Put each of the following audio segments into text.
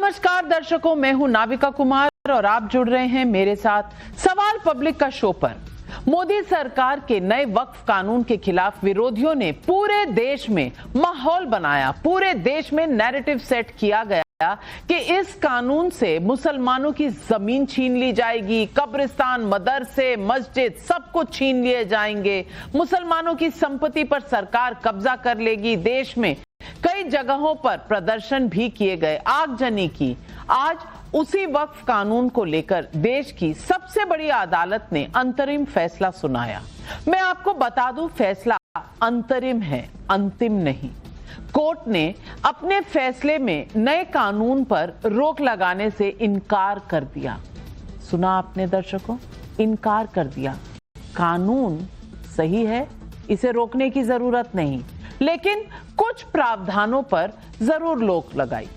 नमस्कार दर्शकों, मैं हूं नाविका कुमार और आप जुड़ रहे हैं मेरे साथ सवाल पब्लिक का शो पर। मोदी सरकार के नए वक्फ कानून के खिलाफ विरोधियों ने पूरे देश में माहौल बनाया, पूरे देश में नैरेटिव सेट किया गया कि इस कानून से मुसलमानों की जमीन छीन ली जाएगी, कब्रिस्तान, मदरसे, मस्जिद सब कुछ छीन लिए जाएंगे, मुसलमानों की संपत्ति पर सरकार कब्जा कर लेगी। देश में कई जगहों पर प्रदर्शन भी किए गए, आगजनी की। आज उसी वक्फ कानून को लेकर देश की सबसे बड़ी अदालत ने अंतरिम फैसला सुनाया। मैं आपको बता दूं, फैसला अंतरिम है, अंतिम नहीं। कोर्ट ने अपने फैसले में नए कानून पर रोक लगाने से इनकार कर दिया। सुना आपने दर्शकों, इनकार कर दिया। कानून सही है, इसे रोकने की जरूरत नहीं, लेकिन कुछ प्रावधानों पर जरूर रोक लगाई।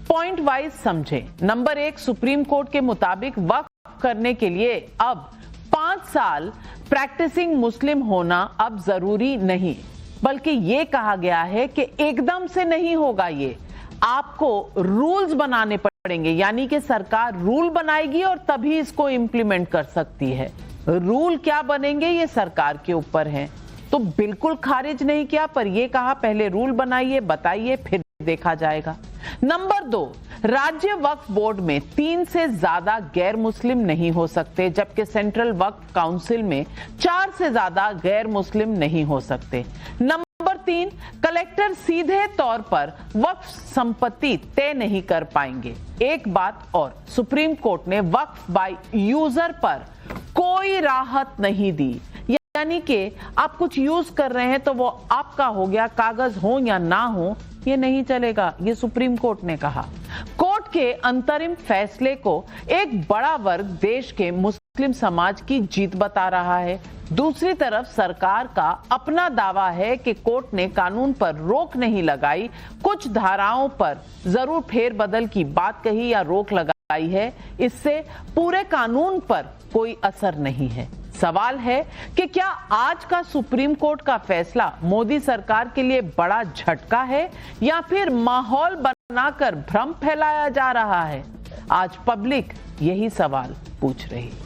पॉइंट वाइज समझे। नंबर 1, सुप्रीम कोर्ट के मुताबिक वक्फ करने के लिए अब 5 साल प्रैक्टिसिंग मुस्लिम होना अब जरूरी नहीं, बल्कि यह कहा गया है कि एकदम से नहीं होगा। ये आपको रूल्स बनाने पड़ेंगे, यानी कि सरकार रूल बनाएगी और तभी इसको इंप्लीमेंट कर सकती है। रूल क्या बनेंगे ये सरकार के ऊपर है। तो बिल्कुल खारिज नहीं किया, पर यह कहा पहले रूल बनाइए, बताइए, फिर देखा जाएगा। नंबर 2, राज्य वक्फ बोर्ड में 3 से ज्यादा गैर मुस्लिम नहीं हो सकते, जबकि सेंट्रल वक्फ काउंसिल में 4 से ज्यादा गैर मुस्लिम नहीं हो सकते। नंबर 3, कलेक्टर सीधे तौर पर वक्फ संपत्ति तय नहीं कर पाएंगे। एक बात और, सुप्रीम कोर्ट ने वक्फ बाय यूजर पर कोई राहत नहीं दी, यानी कि आप कुछ यूज कर रहे हैं तो वो आपका हो गया, कागज हो या ना हो ये नहीं चलेगा, ये सुप्रीम कोर्ट ने कहा। कोर्ट के अंतरिम फैसले को एक बड़ा वर्ग देश के मुस्लिम समाज की जीत बता रहा है। दूसरी तरफ सरकार का अपना दावा है कि कोर्ट ने कानून पर रोक नहीं लगाई, कुछ धाराओं पर जरूर फेरबदल की बात कही या रोक लगाई है, इससे पूरे कानून पर कोई असर नहीं है। सवाल है कि क्या आज का सुप्रीम कोर्ट का फैसला मोदी सरकार के लिए बड़ा झटका है या फिर माहौल बनाकर भ्रम फैलाया जा रहा है? आज पब्लिक यही सवाल पूछ रही है।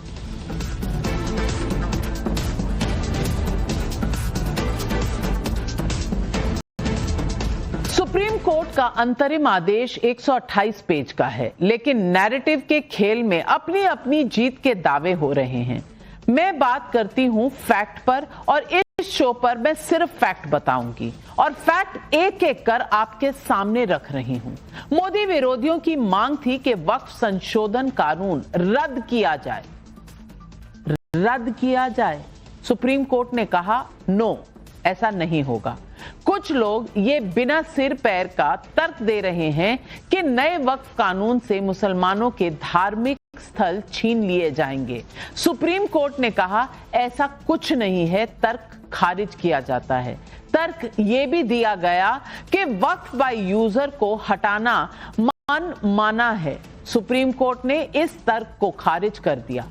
सुप्रीम कोर्ट का अंतरिम आदेश 128 पेज का है, लेकिन नैरेटिव के खेल में अपनी अपनी जीत के दावे हो रहे हैं। मैं बात करती हूं फैक्ट पर, और इस शो पर मैं सिर्फ फैक्ट बताऊंगी और फैक्ट एक एक कर आपके सामने रख रही हूं। मोदी विरोधियों की मांग थी कि वक्फ संशोधन कानून रद्द किया जाए। सुप्रीम कोर्ट ने कहा नो, ऐसा नहीं होगा। कुछ लोग ये बिना सिर पैर का तर्क दे रहे हैं कि नए वक्फ कानून से मुसलमानों के धार्मिक स्थल छीन लिए जाएंगे। सुप्रीम कोर्ट ने कहा ऐसा कुछ नहीं है, तर्क खारिज किया जाता है। तर्क ये भी दिया गया कि वक्फ बाय यूजर को हटाना माना है। सुप्रीम कोर्ट ने इस तर्क को खारिज कर दिया।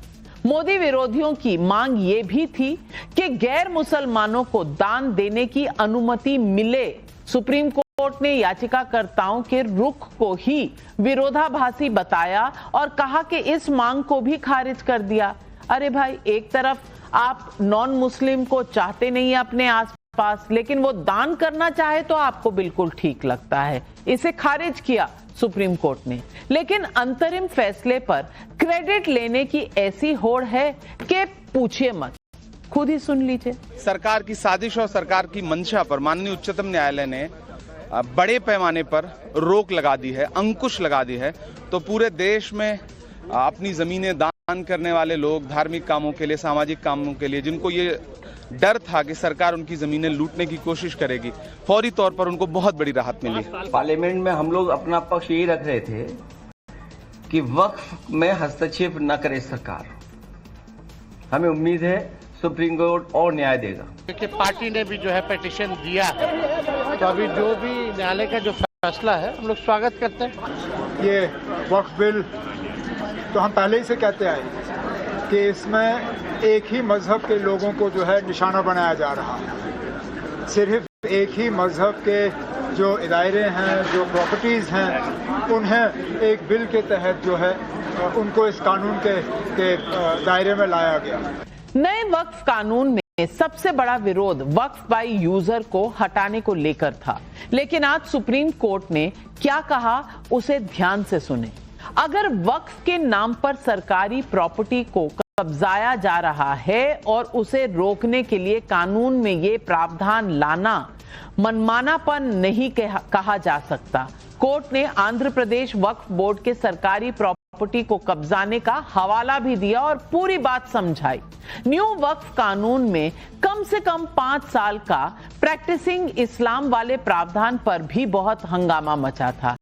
मोदी विरोधियों की मांग ये भी थी कि गैर मुसलमानों को दान देने की अनुमति मिले। सुप्रीम कोर्ट ने याचिकाकर्ताओं के रुख को ही विरोधाभासी बताया और कहा कि इस मांग को भी खारिज कर दिया। अरे भाई, एक तरफ आप नॉन मुस्लिम को चाहते नहीं है अपने आसपास, लेकिन वो दान करना चाहे तो आपको बिल्कुल ठीक लगता है। इसे खारिज किया सुप्रीम कोर्ट ने। लेकिन अंतरिम फैसले पर क्रेडिट लेने की ऐसी होड़ है कि पूछिए मत, खुद ही सुन लीजिए। सरकार की साजिश और सरकार की मंशा पर माननीय उच्चतम न्यायालय ने बड़े पैमाने पर रोक लगा दी है, अंकुश लगा दी है। तो पूरे देश में अपनी जमीनें दान करने वाले लोग, धार्मिक कामों के लिए, सामाजिक कामों के लिए, जिनको ये डर था कि सरकार उनकी जमीनें लूटने की कोशिश करेगी, फौरी तौर पर उनको बहुत बड़ी राहत मिली। पार्लियामेंट में हम लोग अपना पक्ष यही रख रहे थे कि वक्फ में हस्तक्षेप न करे सरकार। हमें उम्मीद है सुप्रीम कोर्ट और न्याय देगा। क्योंकि पार्टी ने भी जो है पिटीशन दिया है, तो अभी जो भी न्यायालय का जो फैसला है हम लोग स्वागत करते हैं। ये वक्फ बिल तो हम पहले ही से कहते आए कि इसमें एक ही मजहब के लोगों को जो है निशाना बनाया जा रहा है। सिर्फ एक ही मजहब के जो इदारे हैं, जो प्रॉपर्टीज़ हैं, उन्हें एक बिल के तहत जो है उनको इस कानून के दायरे में लाया गया। नए वक्फ कानून में सबसे बड़ा विरोध वक्फ बाय यूजर को हटाने को लेकर था, लेकिन आज सुप्रीम कोर्ट ने क्या कहा उसे ध्यान से सुने। अगर वक्फ के नाम पर सरकारी प्रॉपर्टी को कब्जाया जा रहा है और उसे रोकने के लिए कानून में ये प्रावधान लाना मनमानापन नहीं कहा जा सकता। कोर्ट ने आंध्र प्रदेश वक्फ बोर्ड के सरकारी प्रॉपर्टी को कब्जाने का हवाला भी दिया और पूरी बात समझाई। न्यू वक्फ कानून में कम से कम 5 साल का प्रैक्टिसिंग इस्लाम वाले प्रावधान पर भी बहुत हंगामा मचा था।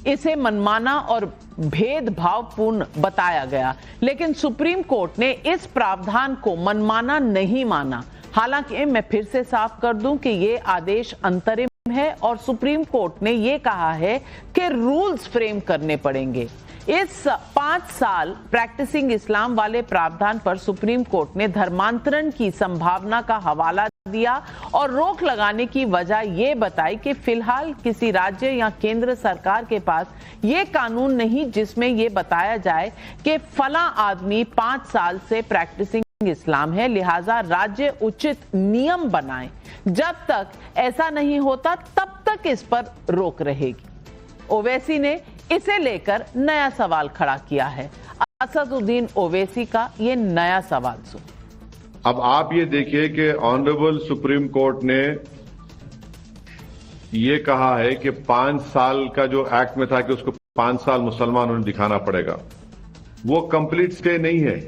इसे मनमाना और भेदभावपूर्ण बताया गया, लेकिन सुप्रीम कोर्ट ने इस प्रावधान को मनमाना नहीं माना। हालांकि मैं फिर से साफ कर दूं कि ये आदेश अंतरिम है और सुप्रीम कोर्ट ने ये कहा है कि रूल्स फ्रेम करने पड़ेंगे। इस 5 साल प्रैक्टिसिंग इस्लाम वाले प्रावधान पर सुप्रीम कोर्ट ने धर्मांतरण की संभावना का हवाला दिया और रोक लगाने की वजह यह बताई कि फिलहाल किसी राज्य या केंद्र सरकार के पास ये कानून नहीं जिसमें यह बताया जाए कि फला आदमी 5 साल से प्रैक्टिसिंग इस्लाम है, लिहाजा राज्य उचित नियम बनाए। जब तक ऐसा नहीं होता तब तक इस पर रोक रहेगी। ओवैसी ने इसे लेकर नया सवाल खड़ा किया है। असदुद्दीन ओवैसी का ये नया सवाल सुन। अब आप ये देखिए कि ऑनरेबल सुप्रीम कोर्ट ने ये कहा है कि 5 साल का जो एक्ट में था कि उसको 5 साल मुसलमान उन्हें दिखाना पड़ेगा, वो कंप्लीट स्टे नहीं है।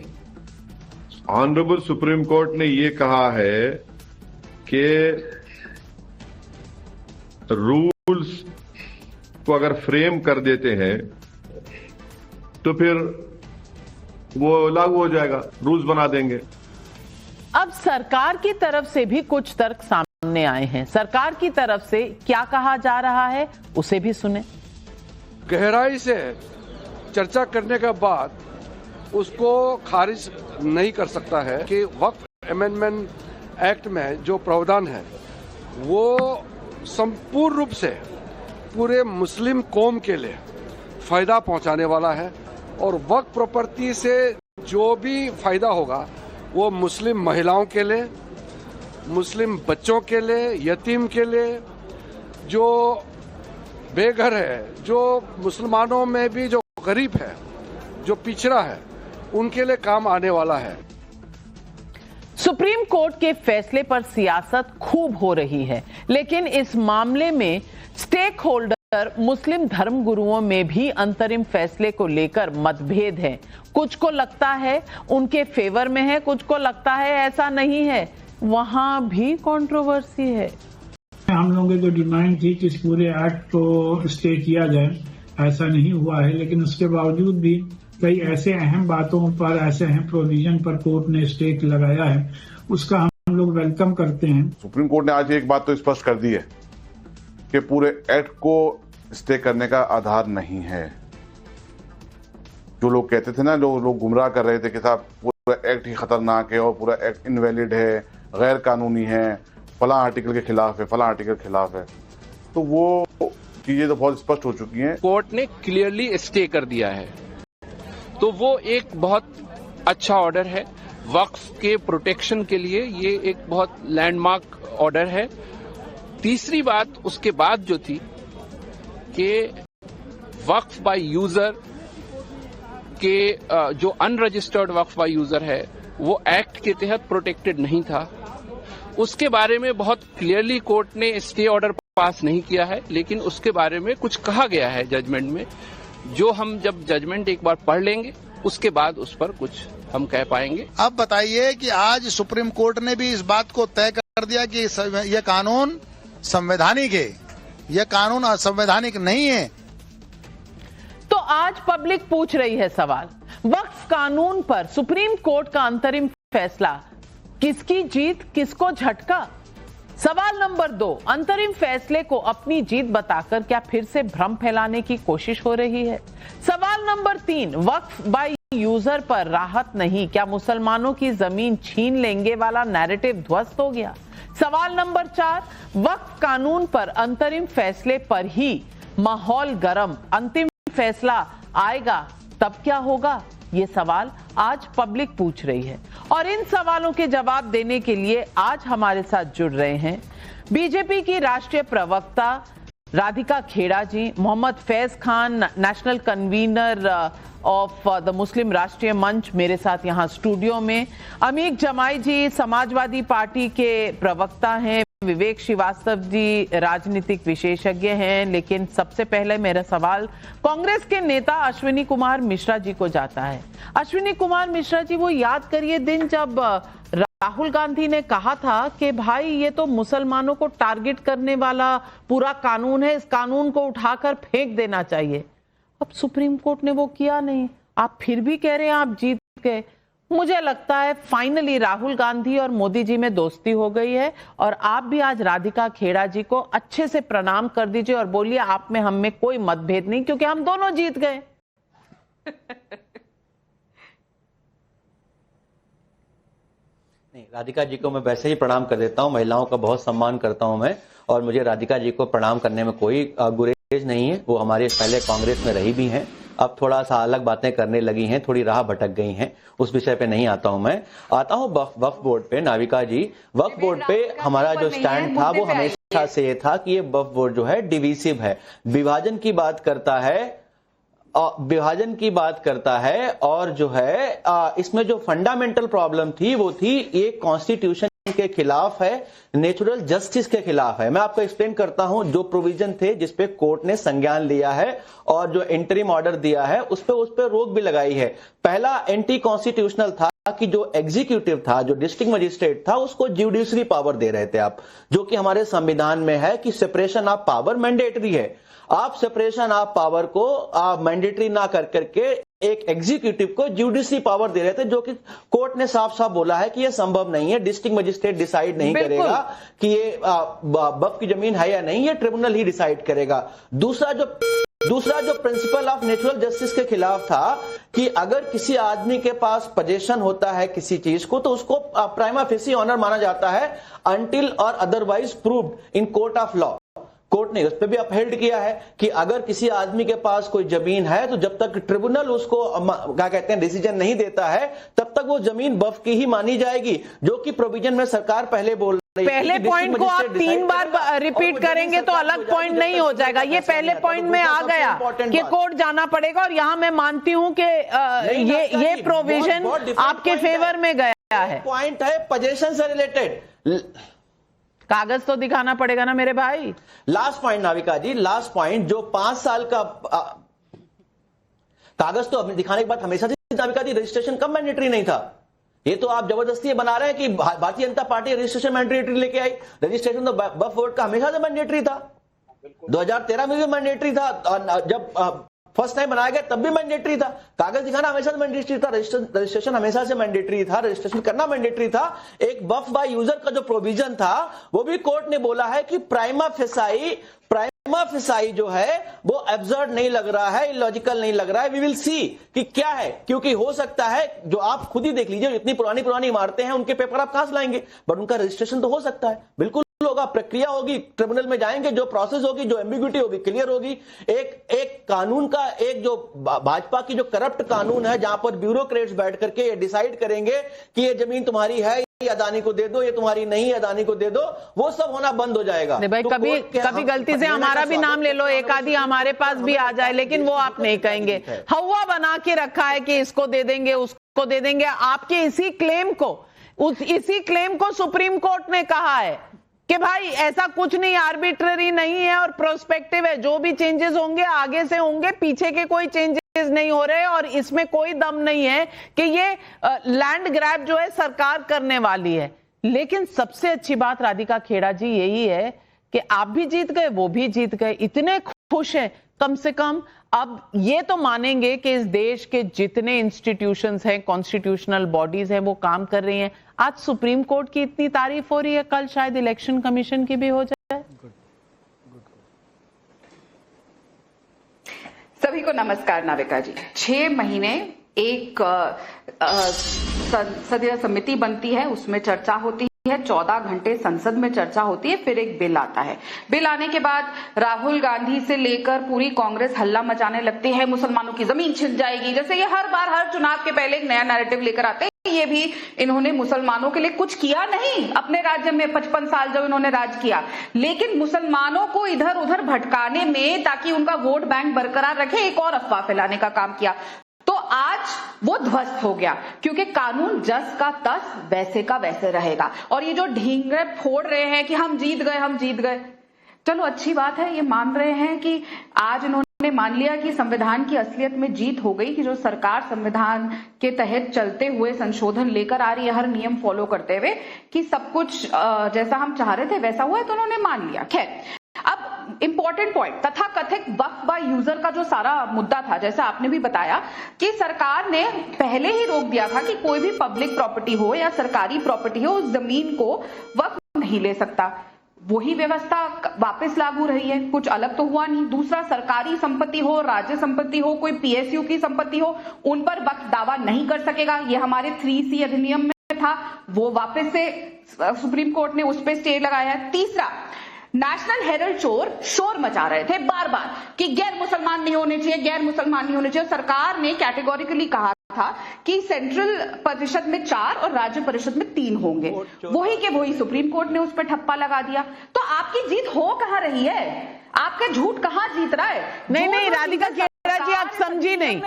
ऑनरेबल सुप्रीम कोर्ट ने ये कहा है कि रूल्स को अगर फ्रेम कर देते हैं तो फिर वो लागू हो जाएगा, रूल्स बना देंगे। अब सरकार की तरफ से भी कुछ तर्क सामने आए हैं। सरकार की तरफ से क्या कहा जा रहा है उसे भी सुने। गहराई से चर्चा करने के बाद उसको खारिज नहीं कर सकता है कि वक्फ अमेंडमेंट एक्ट में जो प्रावधान है वो संपूर्ण रूप से पूरे मुस्लिम कौम के लिए फायदा पहुंचाने वाला है और वक्फ प्रॉपर्टी से जो भी फायदा होगा वो मुस्लिम महिलाओं के लिए, मुस्लिम बच्चों के लिए, यतीम के लिए, जो बेघर है, जो मुसलमानों में भी जो गरीब है, जो पिछड़ा है, उनके लिए काम आने वाला है। सुप्रीम कोर्ट के फैसले पर सियासत खूब हो रही है, लेकिन इस मामले में स्टेक होल्डर मुस्लिम धर्म गुरुओं में भी अंतरिम फैसले को लेकर मतभेद है। कुछ को लगता है उनके फेवर में है, कुछ को लगता है ऐसा नहीं है। वहां भी कंट्रोवर्सी है। हम लोगों की जो डिमांड थी कि इस पूरे एक्ट को स्टे किया जाए, ऐसा नहीं हुआ है, लेकिन उसके बावजूद भी कई ऐसे अहम बातों पर, ऐसे अहम प्रोविजन पर कोर्ट ने स्टे लगाया है, उसका हम लोग वेलकम करते हैं। सुप्रीम कोर्ट ने आज एक बात तो स्पष्ट कर दी है कि पूरे एक्ट को स्टे करने का आधार नहीं है। जो लोग कहते थे ना, लोग गुमराह कर रहे थे कि साहब पूरा एक्ट ही खतरनाक है और पूरा एक्ट इनवैलिड है, गैर कानूनी है, फला आर्टिकल के खिलाफ है, फला आर्टिकल के खिलाफ है, तो वो चीजें तो बहुत स्पष्ट हो चुकी हैं। कोर्ट ने क्लियरली स्टे कर दिया है, तो वो एक बहुत अच्छा ऑर्डर है। वक्फ के प्रोटेक्शन के लिए ये एक बहुत लैंडमार्क ऑर्डर है। तीसरी बात उसके बाद जो थी कि वक्फ बाय यूजर के जो अनरजिस्टर्ड वक्फ बाय यूजर है वो एक्ट के तहत प्रोटेक्टेड नहीं था। उसके बारे में बहुत क्लियरली कोर्ट ने स्टे ऑर्डर पास नहीं किया है, लेकिन उसके बारे में कुछ कहा गया है जजमेंट में, जो हम जब जजमेंट एक बार पढ़ लेंगे उसके बाद उस पर कुछ हम कह पाएंगे। अब बताइए कि आज सुप्रीम कोर्ट ने भी इस बात को तय कर दिया कि यह कानून संवैधानिक है, यह कानून असंवैधानिक नहीं है। तो आज पब्लिक पूछ रही है सवाल, वक्फ कानून पर सुप्रीम कोर्ट का अंतरिम फैसला, किसकी जीत किसको झटका? सवाल नंबर 2, अंतरिम फैसले को अपनी जीत बताकर क्या फिर से भ्रम फैलाने की कोशिश हो रही है? सवाल नंबर 3, वक्फ बाय यूजर पर राहत नहीं, क्या मुसलमानों की जमीन छीन लेंगे वाला नैरेटिव ध्वस्त हो गया? सवाल नंबर 4, वक्फ कानून पर अंतरिम फैसले पर ही माहौल गर्म, अंतिम फैसला आएगा तब क्या होगा? ये सवाल आज पब्लिक पूछ रही है और इन सवालों के जवाब देने के लिए आज हमारे साथ जुड़ रहे हैं बीजेपी की राष्ट्रीय प्रवक्ता Radhika Khera ji, Mohammad Faiz Khan, national convener of the Muslim Rashtriya Manch मेरे साथ यहाँ स्टूडियो में, अमीक जमाई जी समाजवादी पार्टी के प्रवक्ता हैं, विवेक श्रीवास्तव जी राजनीतिक विशेषज्ञ हैं। लेकिन सबसे पहले मेरा सवाल कांग्रेस के नेता अश्विनी कुमार मिश्रा जी को जाता है। अश्विनी कुमार मिश्रा जी, वो याद करिए दिन जब राहुल गांधी ने कहा था कि भाई ये तो मुसलमानों को टारगेट करने वाला पूरा कानून है, इस कानून को उठाकर फेंक देना चाहिए। अब सुप्रीम कोर्ट ने वो किया नहीं, आप फिर भी कह रहे हैं आप जीत गए। मुझे लगता है फाइनली राहुल गांधी और मोदी जी में दोस्ती हो गई है और आप भी आज राधिका खेड़ा जी को अच्छे से प्रणाम कर दीजिए और बोलिए आप में हम में कोई मतभेद नहीं, क्योंकि हम दोनों जीत गए। नहीं, राधिका जी को मैं वैसे ही प्रणाम कर देता हूं, महिलाओं का बहुत सम्मान करता हूं मैं, और मुझे राधिका जी को प्रणाम करने में कोई गुरेज नहीं है। वो हमारे पहले कांग्रेस में रही भी हैं, अब थोड़ा सा अलग बातें करने लगी हैं, थोड़ी राह भटक गई हैं, उस विषय पे नहीं आता हूं मैं। आता हूं वक्फ बोर्ड पे। नाविका जी, वक्फ बोर्ड पे हमारा जो स्टैंड था वो हमेशा से ये था कि ये वक्फ बोर्ड जो है डिविसिव है, विभाजन की बात करता है और जो है इसमें जो फंडामेंटल प्रॉब्लम थी वो थी ये कॉन्स्टिट्यूशन के खिलाफ है, नेचुरल जस्टिस के खिलाफ है। मैं आपको एक्सप्लेन करता हूं जो प्रोविजन थे जिसपे कोर्ट ने संज्ञान लिया है और जो इंटरिम ऑर्डर दिया है उस पे रोक भी लगाई है। पहला एंटी कॉन्स्टिट्यूशनल था कि जो एग्जीक्यूटिव था, जो डिस्ट्रिक्ट मजिस्ट्रेट था, उसको जुडिशरी पावर दे रहे थे आप, जो कि हमारे संविधान में है कि सेपरेशन ऑफ पावर मैंडेटरी है। आप सेपरेशन ऑफ पावर को मैंडेटरी ना कर करके एक एग्जीक्यूटिव को जुडिशरी पावर दे रहे थे, जो कि कोर्ट ने साफ साफ बोला है कि यह संभव नहीं है। डिस्ट्रिक्ट मजिस्ट्रेट डिसाइड नहीं करेगा कि ये वक्फ की जमीन है या नहीं, ये ट्रिब्यूनल ही डिसाइड करेगा। दूसरा जो प्रिंसिपल ऑफ नेचुरल जस्टिस के खिलाफ था कि अगर किसी आदमी के पास पोजेशन होता है किसी चीज को तो उसको प्राइमा फेसी ऑनर माना जाता है अनटिल और otherwise proved in court of law. Court ने उस पर भी अपहेल्ड किया है कि अगर किसी आदमी के पास कोई जमीन है तो जब तक ट्रिब्यूनल उसको क्या कहते हैं डिसीजन नहीं देता है तब तक वो जमीन वक्फ की ही मानी जाएगी, जो कि प्रोविजन में सरकार पहले बोल रही है। पहले पॉइंट को आप 3 बार रिपीट करेंगे तो अलग पॉइंट नहीं हो जाएगा। ये पहले पॉइंट में आ गया कि कोर्ट जाना पड़ेगा और यहाँ मैं मानती हूँ कि ये प्रोविजन आपके फेवर में गया है। पॉइंट है पोजेशन से रिलेटेड, कागज तो दिखाना पड़ेगा ना मेरे भाई। लास्ट पॉइंट नाविका जी, लास्ट पॉइंट जो 5 साल का कागज तो दिखाने के बाद हमेशा से नाविका जी रजिस्ट्रेशन कब मैंडेटरी नहीं था? ये तो आप जबरदस्ती बना रहे हैं कि Bharatiya Janata party registration mandatory लेके आई। रजिस्ट्रेशन तो वक्फ बोर्ड का हमेशा से मैंडेटरी था, 2013 में भी मैंडेटरी था, जब फर्स्ट टाइम बनाया गया तब भी मैंडेटरी था। कागज दिखाना हमेशा से मैंडेटरी था, रजिस्ट्रेशन हमेशा से मैंडेटरी था, रजिस्ट्रेशन करना मैंडेटरी था। एक वक्फ बाय यूजर का जो प्रोविजन था वो भी कोर्ट ने बोला है कि प्राइमा फेसाई जो है वो एब्सर्ड नहीं लग रहा है, इलॉजिकल नहीं लग रहा है। वी विल सी कि क्या है, क्योंकि हो सकता है जो आप खुद ही देख लीजिए इतनी पुरानी इमारतें हैं उनके पेपर आप कहां से लाएंगे, बट उनका रजिस्ट्रेशन तो हो सकता है, बिल्कुल होगा, प्रक्रिया होगी, ट्रिब्यूनल में जाएंगे, जो प्रोसेस होगी, जो एम्बिग्यूटी होगी क्लियर होगी। एक कानून का एक जो भाजपा की जो करप्ट कानून है जहां पर ब्यूरोक्रेट्स बैठ करके ये डिसाइड करेंगे कि ये जमीन तुम्हारी है, ये अदानी को दे दो, ये तुम्हारी नहीं अदानी को दे दो, वो सब होना बंद हो जाएगा। भाई तो कभी गलती से हमारा भी नाम ले लो, एक आदि हमारे पास भी आ जाए, लेकिन वो आप नहीं कहेंगे। हवा बना के रखा है कि इसको दे देंगे उसको दे देंगे। आपके इसी क्लेम को सुप्रीम कोर्ट ने कहा है कि भाई ऐसा कुछ नहीं, आर्बिट्ररी नहीं है और प्रोस्पेक्टिव है, जो भी चेंजेस होंगे आगे से होंगे, पीछे के कोई चेंजेस नहीं हो रहे और इसमें कोई दम नहीं है कि ये लैंड ग्रैब जो है सरकार करने वाली है। लेकिन सबसे अच्छी बात राधिका खेड़ा जी यही है कि आप भी जीत गए, वो भी जीत गए, इतने खुश हैं। कम से कम अब ये तो मानेंगे कि इस देश के जितने इंस्टीट्यूशंस हैं, कॉन्स्टिट्यूशनल बॉडीज हैं, वो काम कर रही हैं। आज सुप्रीम कोर्ट की इतनी तारीफ हो रही है, कल शायद इलेक्शन कमीशन की भी हो जाए। सभी को नमस्कार। नाविका जी, 6 महीने एक संसदीय समिति बनती है, उसमें चर्चा होती है, 14 घंटे संसद में चर्चा होती है, फिर एक बिल आता है। बिल आने के बाद राहुल गांधी से लेकर पूरी कांग्रेस हल्ला मचाने लगती है, मुसलमानों की जमीन छिन जाएगी। जैसे ये हर बार हर चुनाव के पहले एक नया नैरेटिव लेकर आते हैं। ये भी इन्होंने मुसलमानों के लिए कुछ किया नहीं अपने राज्य में, 55 साल जब इन्होंने राज किया, लेकिन मुसलमानों को इधर उधर भटकाने में, ताकि उनका वोट बैंक बरकरार रखे, एक और अफवाह फैलाने का काम किया। तो आज वो ध्वस्त हो गया, क्योंकि कानून जस का तस वैसे का वैसे रहेगा। और ये जो ढींगे फोड़ रहे हैं कि हम जीत गए, चलो अच्छी बात है, ये मान रहे हैं कि आज इन्होंने मान लिया कि संविधान की असलियत में जीत हो गई, कि जो सरकार संविधान के तहत चलते हुए संशोधन लेकर आ रही है, हर नियम फॉलो करते हुए, कि सब कुछ जैसा हम चाह रहे थे वैसा हुआ है, तो उन्होंने मान लिया। खैर, अब इंपॉर्टेंट पॉइंट, तथाकथित वक्फ बाय यूजर का जो सारा मुद्दा था, जैसा आपने भी बताया कि सरकार ने पहले ही रोक दिया था कि कोई भी पब्लिक प्रॉपर्टी हो या सरकारी प्रॉपर्टी हो, उस जमीन को वक्फ नहीं ले सकता। वही व्यवस्था वापस लागू रही है, कुछ अलग तो हुआ नहीं। दूसरा, सरकारी संपत्ति हो, राज्य संपत्ति हो, कोई पीएसयू की संपत्ति हो, उन पर वक्फ दावा नहीं कर सकेगा। ये हमारे 3C अधिनियम में था, वो वापस से सुप्रीम कोर्ट ने उस पर स्टे लगाया है। तीसरा, नेशनल हेरल्ड शोर मचा रहे थे बार बार कि गैर मुसलमान नहीं होने चाहिए, गैर मुसलमान नहीं होने चाहिए। सरकार ने कैटेगोरिकली कहा था कि सेंट्रल परिषद में 4 और राज्य परिषद में 3 होंगे। वही के वही सुप्रीम कोर्ट ने उस पर ठप्पा लगा दिया। तो आपकी जीत हो कहां रही है? आपका झूठ कहां जीत रहा है? नहीं, राधिका खेड़ा जी आप समझी नहीं,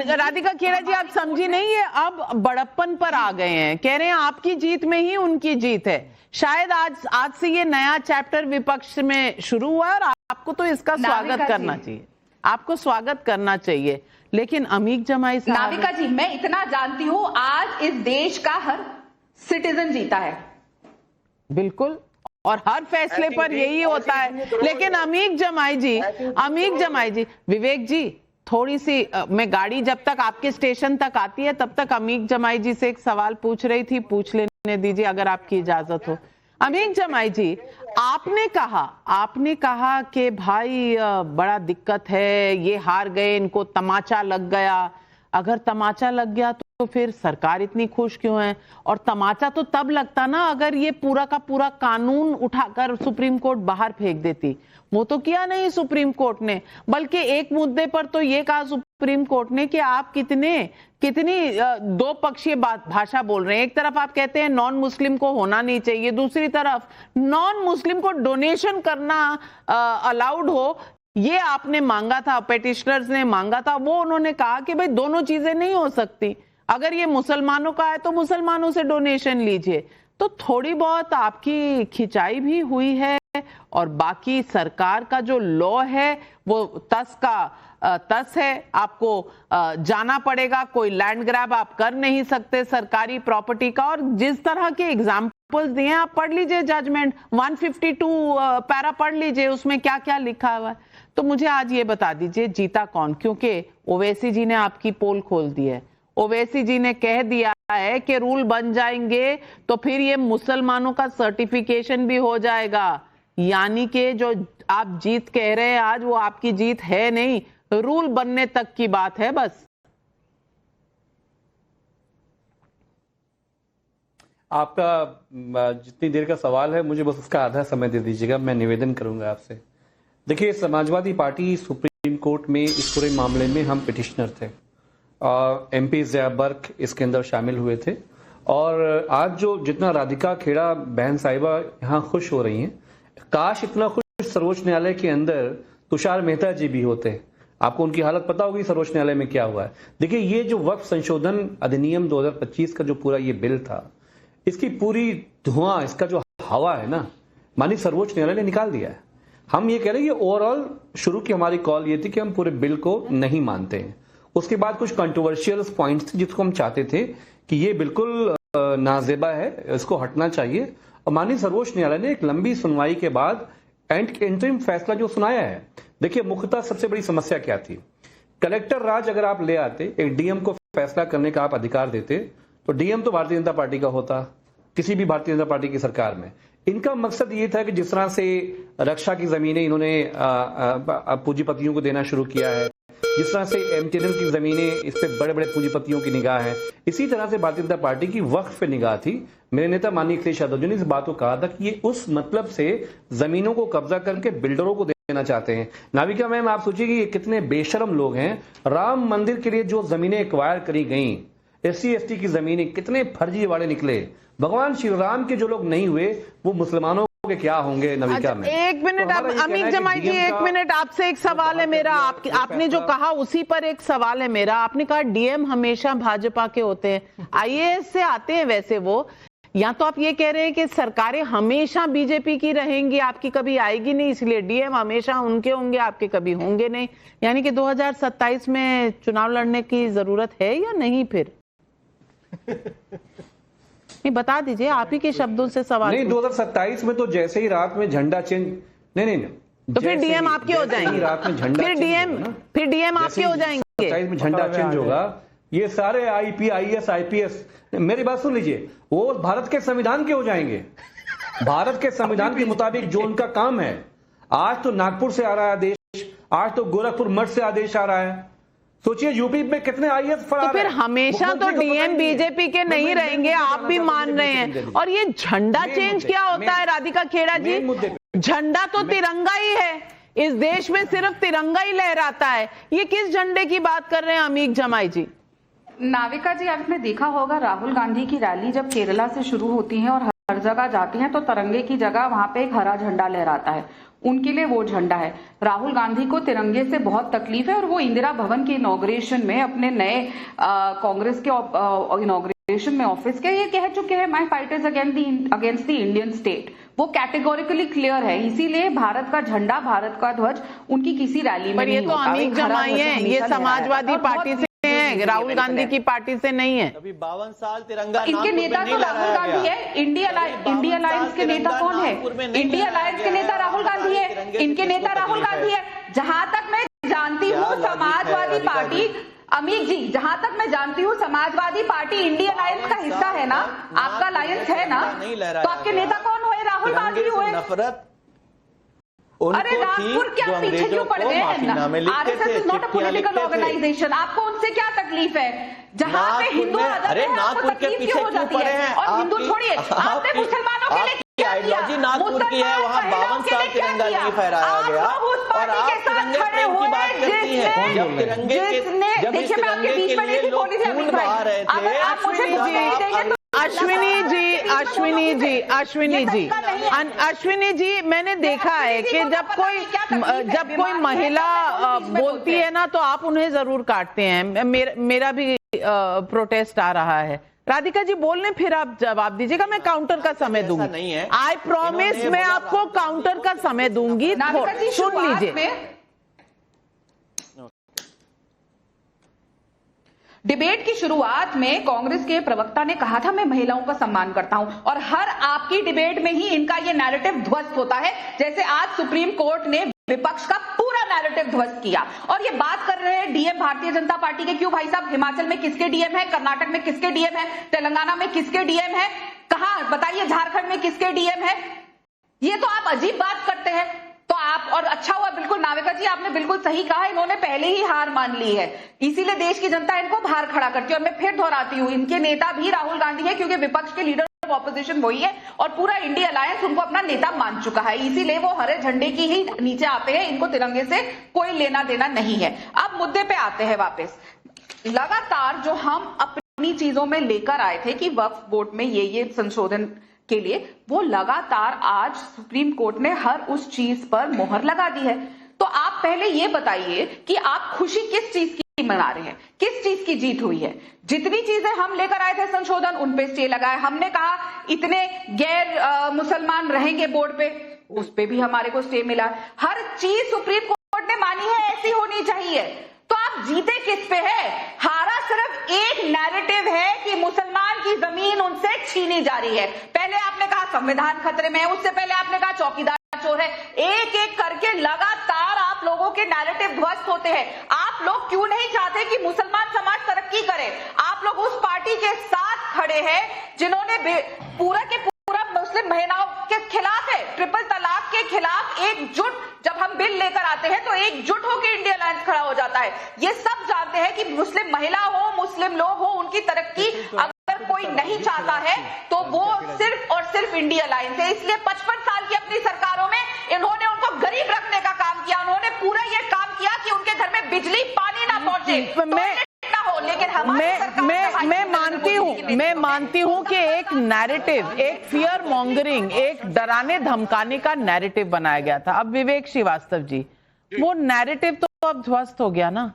राधिका खेड़ा जी आप समझी नहीं, ये अब बड़प्पन पर आ गए हैं, कह रहे हैं आपकी जीत में ही उनकी जीत है। शायद आज से ये नया चैप्टर विपक्ष में शुरू हुआ है और आपको तो इसका स्वागत करना चाहिए, आपको स्वागत करना चाहिए। लेकिन अमीक जमाई साहब, नाविका जी, मैं इतना जानती हूं, आज इस देश का हर सिटीजन जीता है, बिल्कुल, और हर फैसले पर यही होता है। लेकिन अमीक जमाई जी, विवेक जी, थोड़ी सी मैं गाड़ी जब तक आपके स्टेशन तक आती है तब तक अमीक जमाई जी से एक सवाल पूछ रही थी, पूछ लेने दीजिए अगर आपकी इजाजत हो। अमीक जमाई जी, आपने कहा कि भाई बड़ा दिक्कत है, ये हार गए, इनको तमाचा लग गया। अगर तमाचा लग गया तो फिर सरकार इतनी खुश क्यों है? और तमाचा तो तब लगता ना अगर ये पूरा का पूरा कानून उठाकर सुप्रीम कोर्ट बाहर फेंक देती। वो तो किया नहीं सुप्रीम कोर्ट ने, बल्कि एक मुद्दे पर तो ये कहा सुप्रीम कोर्ट ने कि आप कितनी दो पक्षीय भाषा बोल रहे हैं। एक तरफ आप कहते हैं नॉन मुस्लिम को होना नहीं चाहिए, दूसरी तरफ नॉन मुस्लिम को डोनेशन करना अलाउड हो, ये आपने मांगा था, पेटिशनर्स ने मांगा था। वो उन्होंने कहा कि भाई दोनों चीजें नहीं हो सकती, अगर ये मुसलमानों का है तो मुसलमानों से डोनेशन लीजिए। तो थोड़ी बहुत आपकी खिंचाई भी हुई है, और बाकी सरकार का जो लॉ है वो तस का तस है, आपको जाना पड़ेगा, कोई लैंड ग्रैब आप कर नहीं सकते सरकारी प्रॉपर्टी का। और जिस तरह के एग्जाम्पल्स दिए हैं, आप पढ़ लीजिए जजमेंट 152 पैरा पढ़ लीजिए, उसमें क्या क्या लिखा हुआ है। तो मुझे आज ये बता दीजिए जीता कौन, क्योंकि ओवैसी जी ने आपकी पोल खोल दी है। ओवैसी जी ने कह दिया है कि रूल बन जाएंगे तो फिर ये मुसलमानों का सर्टिफिकेशन भी हो जाएगा, यानी कि जो आप जीत कह रहे हैं आज, वो आपकी जीत है नहीं, रूल बनने तक की बात है बस। आपका जितनी देर का सवाल है, मुझे बस उसका आधा समय दे दीजिएगा, मैं निवेदन करूंगा आपसे। देखिए, समाजवादी पार्टी सुप्रीम कोर्ट में इस पूरे मामले में हम पिटिशनर थे, MP ज़िया बर्क इसके अंदर शामिल हुए थे। और आज जो जितना राधिका खेड़ा बहन साहिबा यहाँ खुश हो रही हैं, काश इतना खुश सर्वोच्च न्यायालय के अंदर तुषार मेहता जी भी होते। आपको उनकी हालत पता होगी सर्वोच्च न्यायालय में क्या हुआ है। देखिए, ये जो वक्फ संशोधन अधिनियम 2025 का जो पूरा ये बिल था, इसकी पूरी धुआं, इसका जो हवा है ना, माननीय सर्वोच्च न्यायालय ने निकाल दिया है। हम ये कह रहे हैं कि ओवरऑल शुरू की हमारी कॉल ये थी कि हम पूरे बिल को नहीं मानते हैं। उसके बाद कुछ कंट्रोवर्शियल पॉइंट्स थे जिसको हम चाहते थे कि ये बिल्कुल नाजेबा है, इसको हटना चाहिए। और माननीय सर्वोच्च न्यायालय ने एक लंबी सुनवाई के बाद इंटरिम फैसला जो सुनाया है। देखिए, मुख्यतः सबसे बड़ी समस्या क्या थी? कलेक्टर राज अगर आप ले आते, एक डीएम को फैसला करने का आप अधिकार देते, तो डीएम तो भारतीय जनता पार्टी का होता, किसी भी भारतीय जनता पार्टी की सरकार में। इनका मकसद ये था कि जिस तरह से रक्षा की जमीनें इन्होंने पूंजीपतियों को देना शुरू किया है, जिस तरह से एमटीएनएल की जमीनें इस पे बड़े बड़े पूंजीपतियों की निगाह है, इसी तरह से भारतीय जनता पार्टी की वक्फ पे निगाह थी। मेरे नेता माननीय अखिलेश यादव जी ने इस बात को कहा था कि ये उस मतलब से जमीनों को कब्जा करके बिल्डरों को देना चाहते हैं। नाविका मैम, आप सोचिए कि ये कितने बेशरम लोग हैं। राम मंदिर के लिए जो जमीनें एक्वायर करी गई, SC ST की जमीनें, कितने फर्जीवाड़े निकले। भगवान श्री राम के जो लोग नहीं हुए वो मुसलमानों के क्या होंगे? नविका में एक मिनट, अमीक जमाई जी एक मिनट, आपसे एक सवाल है मेरा। आपने जो कहा उसी पर एक सवाल है मेरा। आपने कहा डीएम हमेशा भाजपा के होते हैं, IAS से आते हैं वैसे वो, या तो आप ये कह रहे हैं कि सरकारें हमेशा बीजेपी की रहेंगी, आपकी कभी आएगी नहीं, इसलिए डीएम हमेशा उनके होंगे, आपके कभी होंगे नहीं, यानी कि 2027 में चुनाव लड़ने की जरूरत है या नहीं? फिर नहीं, बता दीजिए, आप ही के शब्दों से सवाल। नहीं, 2027 में तो जैसे ही रात में झंडा चेंज, नहीं, तो फिर डीएम आपके हो जाएंगे, रात में झंडा, फिर डीएम आपके हो जाएंगे, 27 में झंडा चेंज होगा। ये सारे IP IAS IPS, मेरी बात सुन लीजिए, वो भारत के संविधान के हो जाएंगे। भारत के संविधान के मुताबिक जो उनका काम है। आज तो नागपुर से आ रहा है आदेश, आज तो गोरखपुर मठ से आदेश आ रहा है। सोचिए यूपी में कितने IAS फरार तो फिर हमेशा तो डीएम बीजेपी के नहीं रहेंगे, आप भी मान रहे हैं। और ये झंडा चेंज क्या होता है राधिका खेड़ा जी? झंडा तो तिरंगा ही है, इस देश में सिर्फ तिरंगा ही लहराता है। ये किस झंडे की बात कर रहे हैं अमीक जमाई जी? नाविका जी, आपने देखा होगा राहुल गांधी की रैली जब केरला से शुरू होती है और हर जगह जाती हैं तो तिरंगे की जगह वहां पे एक हरा झंडा लहराता है, उनके लिए वो झंडा है। राहुल गांधी को तिरंगे से बहुत तकलीफ है और वो इंदिरा भवन के इनॉग्रेशन में अपने नए कांग्रेस के इनॉग्रेशन में ऑफिस के ये कह चुके हैं, my fight is against the Indian state. वो कैटेगोरिकली क्लियर है, इसीलिए भारत का झंडा, भारत का ध्वज उनकी किसी रैली में नहीं होता। पर ये तो अमीक जमाई है, ये समाजवादी पार्टी से है, राहुल गांधी की पार्टी से नहीं है। अभी 52 साल तिरंगा इनके नेता तो राहुल गांधी है। इंडिया अलायंस के नेता कौन है? इंडिया अलायंस के नेता राहुल गांधी है, इनके नेता राहुल गांधी है। जहां तक मैं जानती हूँ समाजवादी पार्टी, अमीक जी, जहां तक मैं जानती हूँ समाजवादी पार्टी इंडिया अलायंस का हिस्सा है ना, आपका अलायंस है ना, तो आपके नेता कौन हुए? राहुल गांधी हुए। नफरत अरे नागपुर क्या पीछे क्यों पड़ गए? RSS is not a political organisation, आपको उनसे क्या तकलीफ है? जहाँ पे हिंदू नागपुर के पीछे क्यों पड़े हैं? और हिंदू छोड़िए, आपने मुसलमानों के लिए आइडियोलॉजी नागपुर की है, वहाँ 52 साल तिरंगा नहीं फहराया गया और आप तिरंगे प्रेम की बात करती हैं। जब तिरंगे जब इस तिरंगे के लिए लोग खून बहा रहे थे। अश्विनी जी, मैंने देखा है कि जब कोई महिला बोलती है ना तो आप उन्हें जरूर काटते हैं। मेरा भी प्रोटेस्ट आ रहा है। राधिका जी बोलने, फिर आप जवाब दीजिएगा, मैं काउंटर का समय दूंगी। आई प्रॉमिस, मैं आपको काउंटर का समय दूंगी, सुन लीजिए। डिबेट की शुरुआत में कांग्रेस के प्रवक्ता ने कहा था मैं महिलाओं का सम्मान करता हूं, और हर आपकी डिबेट में ही इनका ये नैरेटिव ध्वस्त होता है। जैसे आज सुप्रीम कोर्ट ने विपक्ष का पूरा नैरेटिव ध्वस्त किया और ये बात कर रहे हैं डीएम भारतीय जनता पार्टी के। क्यों भाई साहब? हिमाचल में किसके डीएम है? कर्नाटक में किसके डीएम है? तेलंगाना में किसके डीएम है? कहां बताइए? झारखंड में किसके डीएम है? ये तो आप अजीब बात करते हैं। तो आप, और अच्छा हुआ, बिल्कुल नाविका जी आपने बिल्कुल सही कहा, इन्होंने पहले ही हार मान ली है, इसीलिए देश की जनता इनको बाहर खड़ा करती है। और मैं फिर दोहराती हूं, इनके नेता भी राहुल गांधी है, क्योंकि विपक्ष के लीडर ऑफ ऑपोजिशन वही है और पूरा इंडिया अलायंस उनको अपना नेता मान चुका है, इसीलिए वो हरे झंडे की ही नीचे आते हैं। इनको तिरंगे से कोई लेना देना नहीं है। अब मुद्दे पे आते हैं वापस। लगातार जो हम अपनी चीजों में लेकर आए थे कि वक्फ बोर्ड में ये संशोधन के लिए, वो लगातार आज सुप्रीम कोर्ट ने हर उस चीज पर मोहर लगा दी है। तो आप पहले ये बताइए कि आप खुशी किस चीज की मना रहे हैं, किस चीज की जीत हुई है? जितनी चीजें हम लेकर आए थे संशोधन, उन पे स्टे लगाए। हमने कहा इतने गैर मुसलमान रहेंगे बोर्ड पे, उस पे भी हमारे को स्टे मिला। हर चीज सुप्रीम कोर्ट ने मानी है ऐसी होनी चाहिए। तो आप जीते किस पे है? हारा सिर्फ एक नैरेटिव है कि मुसलमान की जमीन उनसे छीनी जा रही है। पहले आपने कहा संविधान खतरे में है, उससे पहले आपने कहा चौकीदार चोर है। एक एक करके लगातार आप लोगों के नैरेटिव ध्वस्त होते हैं। आप लोग क्यों नहीं चाहते कि मुसलमान समाज तरक्की करे? आप लोग उस पार्टी के साथ खड़े हैं जिन्होंने पूरा के पूरा मुस्लिम महिलाओं के खिलाफ है, ट्रिपल तलाक के खिलाफ एकजुट जब हम बिल लेकर आते हैं तो एकजुट होकर इंडिया अलायंस खड़ा हो जाता है। ये सब जानते हैं कि मुस्लिम महिला हो, मुस्लिम लोग हो, उनकी तरक्की अगर कोई नहीं चाहता है तो वो सिर्फ और सिर्फ इंडिया अलायंस है। इसलिए 55 साल की अपनी सरकारों में इन्होंने उनको गरीब रखने का काम किया, उन्होंने पूरा ये काम किया कि उनके घर में बिजली पानी ना पहुंचे, लेकिन मैं मानती हूँ कि एक नैरेटिव, एक फियर मॉन्गरिंग, एक डराने धमकाने का नैरेटिव बनाया गया था। अब विवेक श्रीवास्तव जी, वो नैरेटिव तो अब ध्वस्त हो गया ना,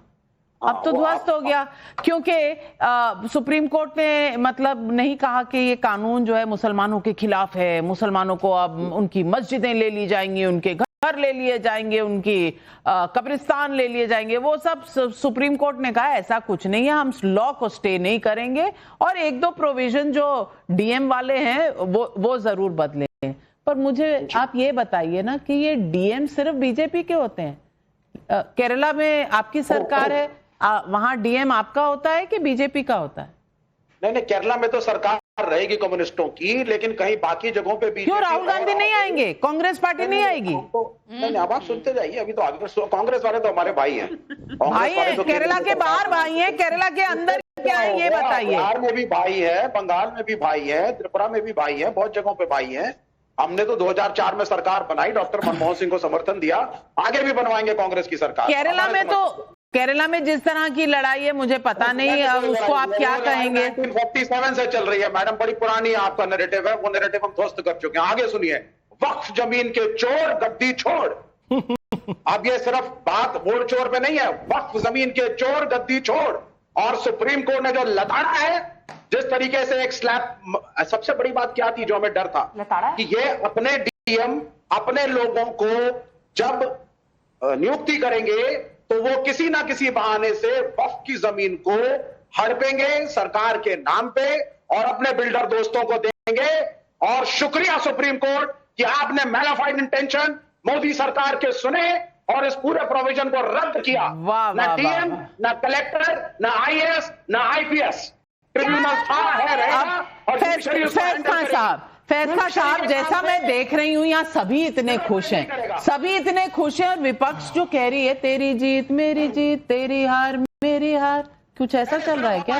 अब तो ध्वस्त हो गया, क्योंकि सुप्रीम कोर्ट ने मतलब नहीं कहा कि ये कानून जो है मुसलमानों के खिलाफ है, मुसलमानों को अब उनकी मस्जिदें ले ली जाएंगी, उनके घर ले लिए जाएंगे, उनकी कब्रिस्तान ले लिए जाएंगे, वो सब सुप्रीम कोर्ट ने कहा ऐसा कुछ नहीं है, हम लॉ को स्टे नहीं करेंगे और एक दो प्रोविजन जो डीएम वाले हैं वो जरूर बदलें। पर मुझे आप ये बताइए ना कि ये डीएम सिर्फ बीजेपी के होते हैं? केरला में आपकी सरकार है, वहां डीएम आपका होता है कि बीजेपी का होता है? नहीं, केरला में तो सरकार रहेगी कम्युनिस्टों की, लेकिन कहीं बाकी जगहों पे बीजेपी। क्यों राहुल गांधी नहीं आएंगे? कांग्रेस पार्टी नहीं आएगी? नहीं, अब आप सुनते जाइए, अभी तो आगे कांग्रेस वाले तो हमारे भाई हैं, भाई हैं, केरला के बाहर भाई हैं, केरला के अंदर क्या है ये बताइए। बिहार में भी भाई है, बंगाल में भी भाई है, त्रिपुरा में भी भाई है, बहुत जगहों पे भाई है। हमने तो 2004 में सरकार बनाई, डॉक्टर मनमोहन सिंह को समर्थन दिया, आगे भी बनवाएंगे कांग्रेस की सरकार। केरला में जिस तरह की लड़ाई है मुझे पता नहीं, उसको आप क्या कहेंगे? 1947 से चल रही है मैडम, बड़ी पुरानी आपका नैरेटिव है, वो नैरेटिव हम ध्वस्त कर चुके हैं। आगे सुनिए, वक्फ जमीन के चोर गद्दी छोड़। अब ये सिर्फ बात वोट चोर पे नहीं है, वक्फ जमीन के चोर गद्दी छोड़। और सुप्रीम कोर्ट ने जो लताड़ा है, जिस तरीके से एक स्लैब, सबसे बड़ी बात क्या थी जो हमें डर था कि ये अपने डीएम अपने लोगों को जब नियुक्ति करेंगे तो वो किसी ना किसी बहाने से वक्फ की जमीन को हड़पेंगे सरकार के नाम पे और अपने बिल्डर दोस्तों को देंगे। और शुक्रिया सुप्रीम कोर्ट कि आपने मैलिफाइड इंटेंशन मोदी सरकार के सुने और इस पूरे प्रोविजन को रद्द किया। ना डीएम, ना कलेक्टर, ना आईएएस, ना आईपीएस, ट्रिब्यूनल था, है, रहेगा। और फैज खान साहब, जैसा मैं देख रही हूँ यहाँ सभी इतने खुश हैं, सभी इतने खुश हैं, और विपक्ष जो कह रही है तेरी जीत मेरी जीत, तेरी हार मेरी हार, कुछ ऐसा चल रहा है क्या?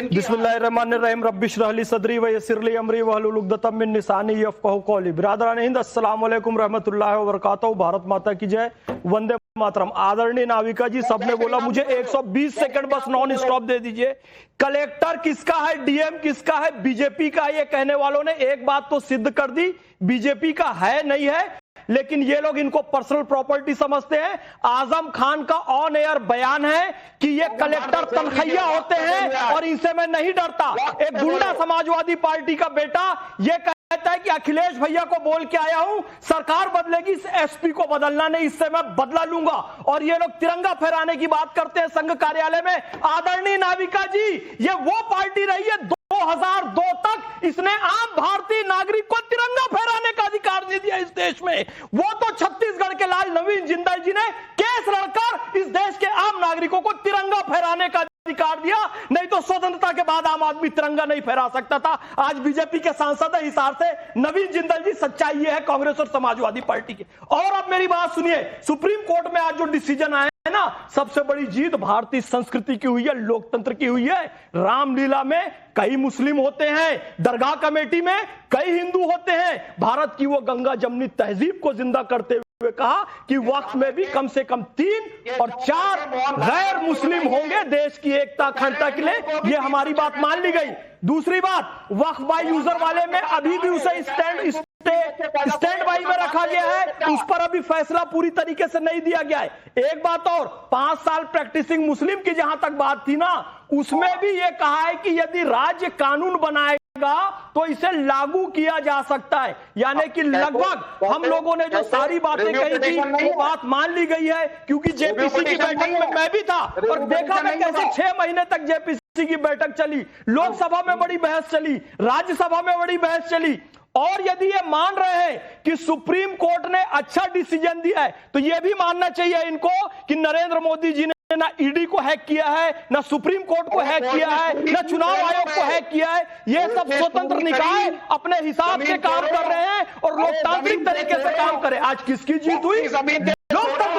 बिस्मिल्लाहिर्रहमानिर्रहीम, रब्बि इश्रह ली सदरी व यस्सिर ली अमरी वहलुल उक़दतम मिन लिसानी यफ़क़हू क़ौली। बिरादरान हिंद, अस्सलाम वालेकुम रहमतुल्लाहि व बरकातहू। भारत माता की जय, वंदे मातरम। आदरणीय नाविका जी, सबने बोला मुझे 120 सेकंड बस नॉन स्टॉप दे दीजिए। कलेक्टर किसका है, डीएम किसका है? बीजेपी का। ये कहने वालों ने एक बात तो सिद्ध कर दी, बीजेपी का है नहीं है, लेकिन ये लोग इनको पर्सनल प्रॉपर्टी समझते हैं। आजम खान का ऑन एयर बयान है कि ये कलेक्टर तनखैया होते हैं और इनसे मैं नहीं डरता। एक गुंडा समाजवादी पार्टी का बेटा ये कहता है कि अखिलेश भैया को बोल के आया हूं, सरकार बदलेगी, इस एसपी को बदलना नहीं, इससे मैं बदला लूंगा। और ये लोग तिरंगा फहराने की बात करते हैं संघ कार्यालय में। आदरणीय नाविका जी, ये वो पार्टी रही है 2002 तक, इसने आम भारतीय नागरिक को तिरंगा फहराने का अधिकार नहीं दिया इस देश में। वो तो छत्तीसगढ़ के लाल नवीन जिंदल जी ने केस लड़कर इस देश के आम नागरिकों को तिरंगा फहराने का अधिकार दिया, नहीं तो स्वतंत्रता के बाद आम आदमी तिरंगा नहीं फहरा सकता था। आज बीजेपी के सांसद है, हिसार से नवीन जिंदल जी। सच्चाई ये है कांग्रेस और समाजवादी पार्टी की। और अब मेरी बात सुनिए, सुप्रीम कोर्ट में आज जो डिसीजन आया है ना, सबसे बड़ी जीत भारतीय संस्कृति की हुई है, लोकतंत्र की हुई है। रामलीला में कई मुस्लिम होते हैं, दरगाह कमेटी में कई हिंदू होते हैं। भारत की वो गंगा जमनी तहजीब को जिंदा करते हुए कहा कि वक्त में भी कम से कम 3 और 4 गैर मुस्लिम होंगे देश की एकता अखंडता के लिए। ये हमारी बात मान ली गई। दूसरी बात, वक्फ बाय यूजर वाले में अभी भी उसे स्टैंड बाई में रखा गया है, उस पर अभी फैसला पूरी तरीके से नहीं दिया गया है। एक बात और, 5 साल प्रैक्टिसिंग मुस्लिम की जहां तक बात थी ना, उसमें भी ये कहा है कि यदि राज्य कानून बनाएगा तो इसे लागू किया जा सकता है। यानी कि लगभग हम लोगों ने जो सारी बातें कही थी वो बात मान ली गई है। क्योंकि जेपीसी की बैठक में मैं भी था और देखा मैं कैसे 6 महीने तक जेपीसी की बैठक चली, लोकसभा में बड़ी बहस चली, राज्यसभा में बड़ी बहस चली। और यदि ये मान रहे हैं कि सुप्रीम कोर्ट ने अच्छा डिसीजन दिया है, तो ये भी मानना चाहिए इनको कि नरेंद्र मोदी जी ने ना ईडी को हैक किया है, ना सुप्रीम कोर्ट को हैक किया है, ना चुनाव आयोग को हैक किया है। ये सब स्वतंत्र निकाय अपने हिसाब से काम कर रहे हैं और लोकतांत्रिक तरीके से काम करें। आज किसकी जीत हुई?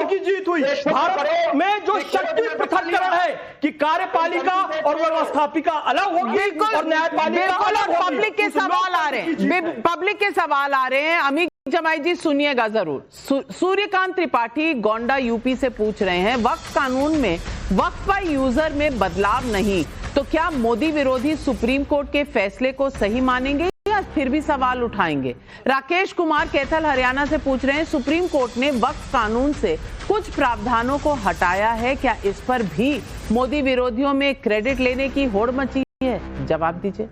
की जीत हुई। भारत में जो शक्ति पृथक्करण है कि कार्यपालिका और व्यवस्थापिका अलग होगी और न्यायपालिका अलग होगी। पब्लिक के सवाल आ रहे हैं, पब्लिक के सवाल आ रहे हैं। अमित जमाई जी सुनिएगा जरूर। सूर्यकांत त्रिपाठी गोंडा यूपी से पूछ रहे हैं, वक्फ कानून में वक्फ बाय यूजर में बदलाव नहीं तो क्या मोदी विरोधी सुप्रीम कोर्ट के फैसले को सही मानेंगे या फिर भी सवाल उठाएंगे? राकेश कुमार कैथल हरियाणा से पूछ रहे हैं, सुप्रीम कोर्ट ने वक्फ कानून से कुछ प्रावधानों को हटाया है, क्या इस पर भी मोदी विरोधियों में क्रेडिट लेने की होड़ मची है? जवाब दीजिए।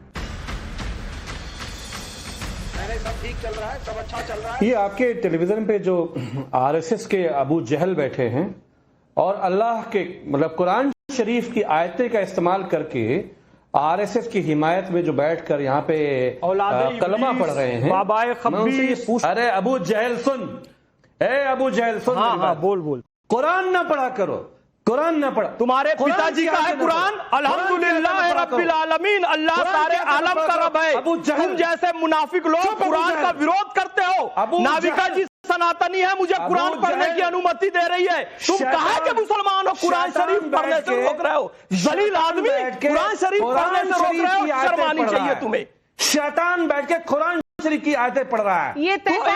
सब ठीक चल रहा है, सब अच्छा चल रहा है। ये आपके टेलीविजन पे जो आरएसएस के अबू जहल बैठे हैं और अल्लाह के मतलब कुरान शरीफ की आयतें का इस्तेमाल करके आरएसएस की हिमायत में जो बैठकर यहाँ पे कलमा पढ़ रहे हैं, बाबाए खब्बीस। अरे अबू जहल सुन, अबू जहल सुन। हाँ, बोल। कुरान ना पढ़ा करो, कुरान ना पढ़ा। तुम्हारे पिताजी का है कुरान, अल्हम्दुलिल्लाह रब्बिल आलमीन, अल्लाह सारे आलम का रब है। तुम जैसे मुनाफिक लोग कुरान का विरोध करते हो। नाविका जी सनातनी है, मुझे कुरान पढ़ने की अनुमति दे रही है। तुम कहा के मुसलमान हो कुरान शरीफ पढ़ने से रोक रहे हो? जलील आदमी कुरान शरीफ पढ़ने से रोक रहे हो, शर्म आनी चाहिए तुम्हें। शैतान बैठ के कुरान शरीफ की आयतें पढ़ रहा है। ये तय कौन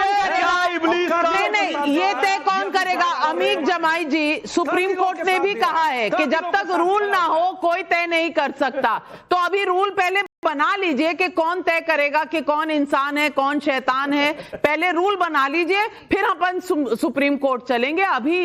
करेगा? नहीं, ये तय कौन करेगा? अमीर जमाई जी, सुप्रीम कोर्ट ने भी कहा है कि जब तक रूल ना हो कोई तय नहीं कर सकता। तो अभी रूल पहले बना लीजिए कि कौन तय करेगा कि कौन इंसान है कौन शैतान है। पहले रूल बना लीजिए, फिर अपन सुप्रीम कोर्ट चलेंगे। अभी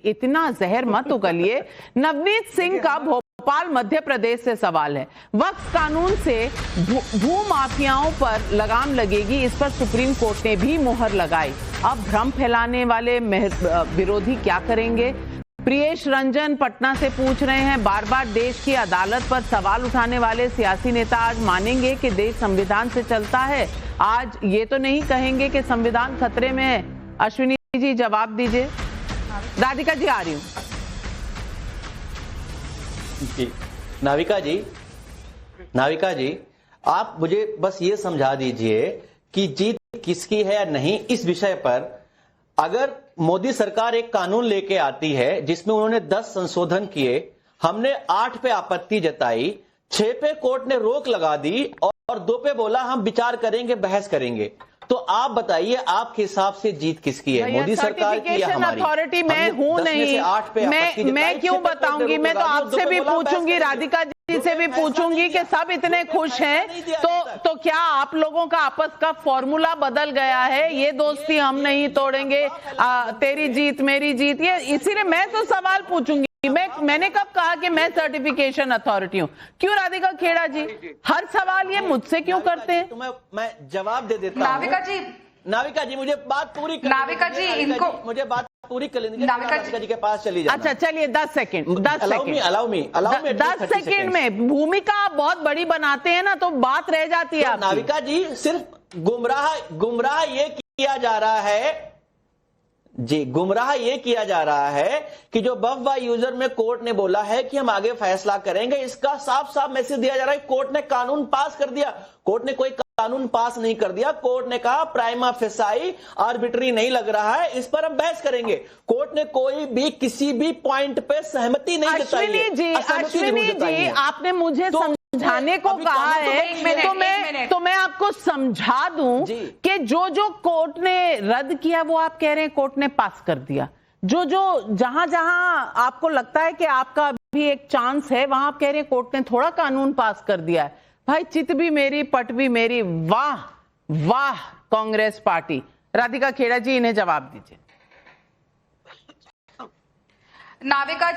इतना जहर मत उगलिए। नवनीत सिंह का भोपाल मध्य प्रदेश से सवाल है, वक्फ कानून से भू माफियाओं पर लगाम लगेगी, इस पर सुप्रीम कोर्ट ने भी मुहर लगाई। अब भ्रम फैलाने वाले विरोधी क्या करेंगे? प्रियेश रंजन पटना से पूछ रहे हैं, बार बार देश की अदालत पर सवाल उठाने वाले सियासी नेता आज मानेंगे कि देश संविधान से चलता है? आज ये तो नहीं कहेंगे कि संविधान खतरे में है? अश्विनी जी जवाब दीजिए। राधिका जी आ रही हूँ। जी नाविका जी आप मुझे बस ये समझा दीजिए कि जीत किसकी है या नहीं इस विषय पर। अगर मोदी सरकार एक कानून लेके आती है जिसमें उन्होंने 10 संशोधन किए, हमने 8 पे आपत्ति जताई, 6 पे कोर्ट ने रोक लगा दी और 2 पे बोला हम विचार करेंगे, बहस करेंगे, तो आप बताइए आपके हिसाब से जीत किसकी है, मोदी सरकार की या हमारी? अथॉरिटी मैं हूं नहीं, मैं क्यों बताऊंगी? मैं तो आपसे भी पूछूंगी, राधिका जी से भी पूछूंगी कि सब इतने खुश हैं तो क्या आप लोगों का आपस का फॉर्मूला बदल गया है? ये दोस्ती हम नहीं तोड़ेंगे, तेरी जीत मेरी जीत, ये इसीलिए मैं तो सवाल पूछूंगी। मैंने कब कहा कि मैं सर्टिफिकेशन अथॉरिटी हूँ? क्यों राधिका खेड़ा जी हर सवाल ये मुझसे क्यों करते हैं? तो मैं जवाब दे देता हूँ। नाविका जी मुझे बात पूरी नाविका जी इनको मुझे बात पूरी कर लेनी, नाविका जी के पास चली जाना। अच्छा चलिए 10 सेकंड 10 सेकंड में भूमिका आप बहुत बड़ी बनाते हैं ना, तो बात रह जाती है। तो नाविका जी सिर्फ गुमराह ये किया जा रहा है जी, गुमराह ये किया जा रहा है कि जो वक्फ बाय यूजर में कोर्ट ने बोला है कि हम आगे फैसला करेंगे, इसका साफ साफ मैसेज दिया जा रहा है। कोर्ट ने कानून पास कर दिया, कोर्ट ने कोई कानून पास नहीं कर दिया। कोर्ट ने कहा प्राइमा फेसाई आर्बिट्री नहीं लग रहा है, इस पर हम बहस करेंगे। कोर्ट ने कोई भी किसी भी पॉइंट पे सहमति नहीं जताई है। अश्विनी जी आपने मुझे समझाने को कहा है तो मैं आपको समझा दूं कि जो कोर्ट ने रद्द किया वो आप कह रहे हैं कोर्ट ने पास कर दिया। जो जहां आपको लगता है कि आपका भी एक चांस है, वहां आप कह रहे हैं कोर्ट ने थोड़ा कानून पास कर दिया है। भाई चित भी मेरी पट भी मेरी, वाह वाह कांग्रेस पार्टी। राधिका खेड़ा जी इन्हें जवाब दीजिए। नाविका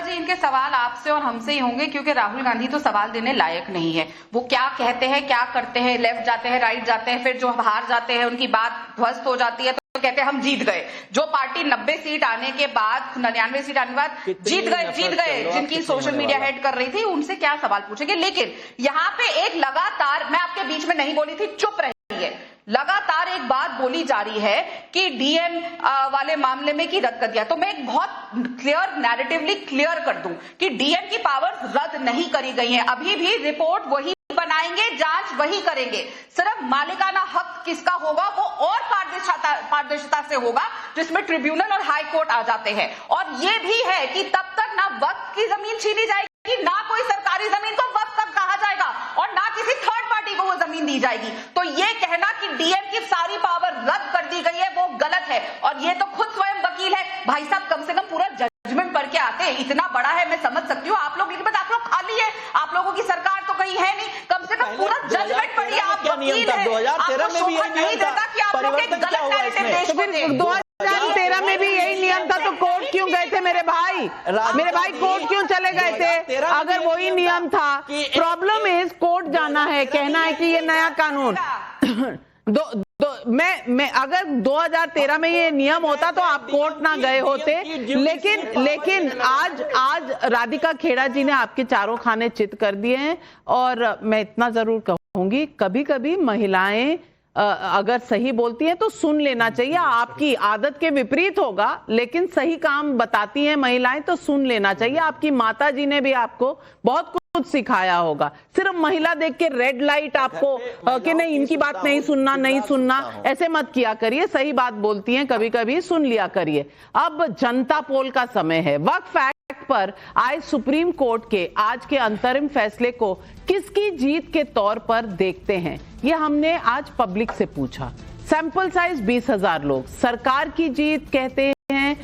जी इनके सवाल आपसे और हमसे ही होंगे, क्योंकि राहुल गांधी तो सवाल देने लायक नहीं है। वो क्या कहते हैं क्या करते हैं, लेफ्ट जाते हैं राइट जाते हैं, फिर जो हार जाते हैं उनकी बात ध्वस्त हो जाती है तो कहते हैं हम जीत गए। जो पार्टी 90 सीट आने के बाद 99 सीट आने के बाद जीत गए जिनकी सोशल मीडिया हेड कर रही थी, उनसे क्या सवाल पूछेंगे। लेकिन यहाँ पे एक लगातार, मैं आपके बीच में नहीं बोली थी, चुप रही है, लगातार एक बात बोली जा रही है कि डीएम वाले मामले में की रद्द कर दिया। तो मैं एक बहुत क्लियर नैरेटिवली क्लियर कर दूं कि डीएम की पावर्स रद्द नहीं करी गई हैं। अभी भी रिपोर्ट वही बनाएंगे, जांच वही करेंगे। सिर्फ मालिकाना हक किसका होगा वो और पारदर्शिता से होगा जिसमें ट्रिब्यूनल और हाई कोर्ट आ जाते हैं। और ये भी है कि तब तक ना वक्फ की जमीन छीनी जाएगी, ना कोई सरकारी जमीन को वक्फ कहा जाएगा और ना किसी थर्ड पार्टी को वो जमीन दी जाएगी। तो ये कहना कि डीएम की सारी पावर रद्द कर दी गई है वो गलत है। और ये तो खुद स्वयं वकील है भाई साहब, कम से कम पूरा जजमेंट पढ़ के आते। इतना बड़ा है मैं समझ सकती हूँ आप लोग, लेकिन आप लोग खाली है, आप लोगों की सरकार तो कहीं है नहीं, कम से कम पूरा जजमेंट पढ़िए। आप वकील हैं, 2013 में भी यही नियम था, कि आप लोग एक गलत नैरेटिव देश को दें। 2013 में भी यही नियम था तो कोर्ट क्यों गए थे मेरे भाई? मेरे भाई कोर्ट क्यों चले गए थे? अगर वही नियम था, प्रॉब्लम इज कोर्ट जाना है, कहना है कि ये नया कानून मैं अगर 2013 में ये नियम होता तो आप कोर्ट ना गए होते। लेकिन आज राधिका खेड़ा जी ने आपके चारों खाने चित कर दिए हैं। और मैं इतना जरूर कहूंगी, कभी कभी महिलाएं अगर सही बोलती हैं तो सुन लेना चाहिए। आपकी आदत के विपरीत होगा, लेकिन सही काम बताती हैं महिलाएं तो सुन लेना चाहिए। आपकी माता जी ने भी आपको बहुत कुछ सिखाया होगा। सिर्फ महिला देख के रेड लाइट आपको कि नहीं इनकी बात नहीं सुनना, ऐसे मत किया करिए। सही बात बोलती हैं, कभी कभी सुन लिया करिए। अब जनता पोल का समय है। वक्फ एक्ट पर आए सुप्रीम कोर्ट के आज के अंतरिम फैसले को किसकी जीत के तौर पर देखते हैं, ये हमने आज पब्लिक से पूछा। सैंपल साइज 20,000 लोग। सरकार की जीत कहते हैं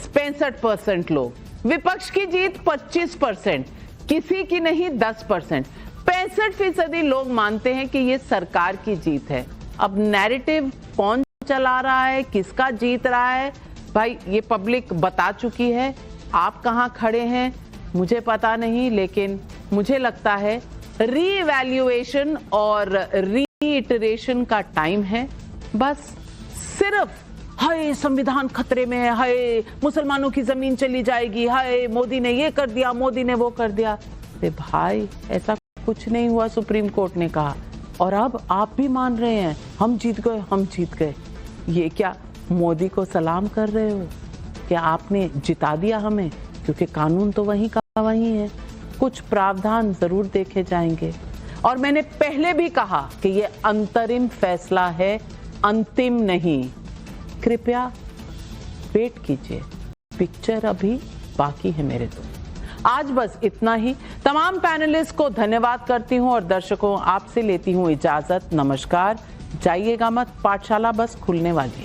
65% लोग, विपक्ष की जीत 25%, किसी की नहीं 10%। 65% लोग मानते हैं कि ये सरकार की जीत है। अब नैरेटिव कौन चला रहा है, किसका जीत रहा है, भाई ये पब्लिक बता चुकी है। आप कहां खड़े हैं मुझे पता नहीं, लेकिन मुझे लगता है रीवैल्यूएशन और रीइटरेशन का टाइम है। बस सिर्फ हाय संविधान खतरे में है, हाय मुसलमानों की जमीन चली जाएगी, हाय मोदी ने ये कर दिया, मोदी ने वो कर दिया। अरे भाई ऐसा कुछ नहीं हुआ, सुप्रीम कोर्ट ने कहा। और अब आप भी मान रहे हैं हम जीत गए। ये क्या मोदी को सलाम कर रहे हो? क्या आपने जिता दिया हमें? क्योंकि कानून तो वही का वही है, कुछ प्रावधान जरूर देखे जाएंगे। और मैंने पहले भी कहा कि ये अंतरिम फैसला है, अंतिम नहीं। कृपया वेट कीजिए, पिक्चर अभी बाकी है मेरे तो। आज बस इतना ही। तमाम पैनलिस्ट को धन्यवाद करती हूं और दर्शकों आपसे लेती हूं इजाजत। नमस्कार। जाइएगा मत, पाठशाला बस खुलने वाली है।